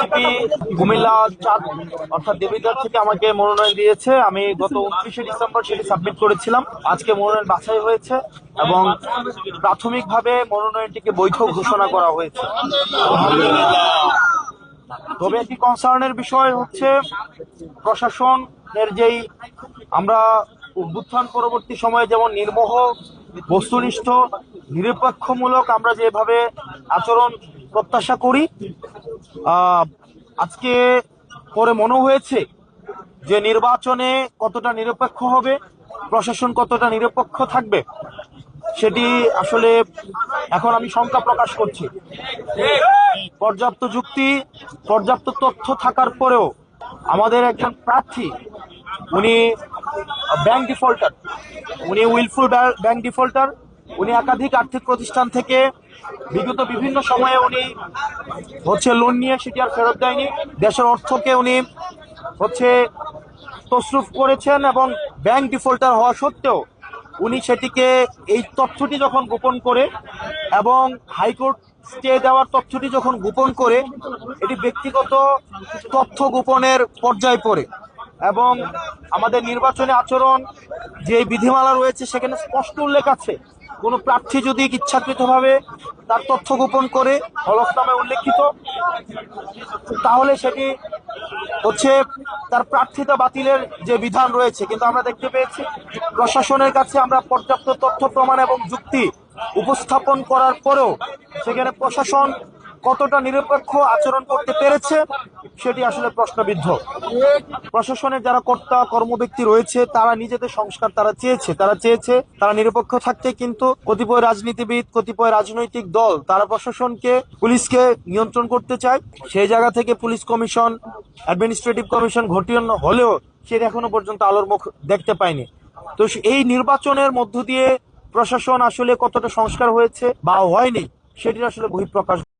NCP Comilla চাঁদ অর্থাৎ দেবিদ্বার থেকে আমাকে মনোনয়ন দিয়েছে। আমি গত 29শে ডিসেম্বর সেটি সাবমিট করেছিলাম। আজকে মনোনয়ন বাছাই হয়েছে এবং প্রাথমিকভাবে মনোনয়নটিকে বৈধ ঘোষণা করা হয়েছে। তবে একটি কনসার্নের বিষয় হচ্ছে প্রশাসনের যেই আমরা অভ্যুত্থান পরবর্তী সময়ে যেমন নির্মোহ, বস্তুনিষ্ঠ, নিরপেক্ষমূলক আমরা যেভাবে আচরণ প্রত্যাশা করি, আজকে পরে মনে হয়েছে যে নির্বাচনে কতটা নিরপেক্ষ হবে, প্রশাসন কতটা নিরপেক্ষ থাকবে, সেটি আসলে এখন আমি শঙ্কা প্রকাশ করছি। পর্যাপ্ত যুক্তি, পর্যাপ্ত তথ্য থাকার পরেও আমাদের একজন প্রার্থী উনি ব্যাংক ডিফল্টার, উনি উইলফুল ব্যাংক ডিফল্টার, উনি একাধিক আর্থিক প্রতিষ্ঠান থেকে বিগত বিভিন্ন সময়ে উনি লোন নিয়ে সেটি আর ফেরত দেয়নি। দেশের অর্থকে উনি তছরুফ করেছেন এবং ব্যাংক ডিফল্টার হওয়া সত্ত্বেও উনি সেটিকে এই তথ্যটি যখন গোপন করে এবং হাইকোর্ট স্টে দেওয়ার তথ্যটি যখন গোপন করে, এটি ব্যক্তিগত তথ্য গোপনের পর্যায়ে পড়ে এবং আমাদের নির্বাচনী আচরণ যে বিধিমালা রয়েছে সেখানে স্পষ্ট উল্লেখ আছে, কোনো প্রার্থী যদি ইচ্ছাকৃতভাবে তার তথ্য গোপন করে হলফনামে উল্লেখিত, তাহলে সেটি তার প্রার্থিতা বাতিলের যে বিধান রয়েছে। কিন্তু আমরা দেখতে পেয়েছি প্রশাসনের কাছে আমরা পর্যাপ্ত তথ্য প্রমাণ এবং যুক্তি উপস্থাপন করার পরেও সেখানে প্রশাসন কতটা নিরপেক্ষ আচরণ করতে পেরেছে সেটি আসলে প্রশ্নবিদ্ধ। প্রশাসনের যারা কর্তা কর্মব্যক্তি রয়েছে তারা নিজেদের সংস্কার তারা নিরপেক্ষ থাকতে, কিন্তু কতিপয় রাজনীতিবিদ, কতিপয় রাজনৈতিক দল তারা প্রশাসনকে, পুলিশকে নিয়ন্ত্রণ করতে চায়। সেই জায়গা থেকে পুলিশ কমিশন, অ্যাডমিনিস্ট্রেটিভ কমিশন ঘটিয়ে হলেও সেটা এখনো পর্যন্ত আলোর মুখ দেখতে পায়নি। তো এই নির্বাচনের মধ্য দিয়ে প্রশাসন আসলে কতটা সংস্কার হয়েছে বা হয়নি সেটির আসলে বহিঃপ্রকাশ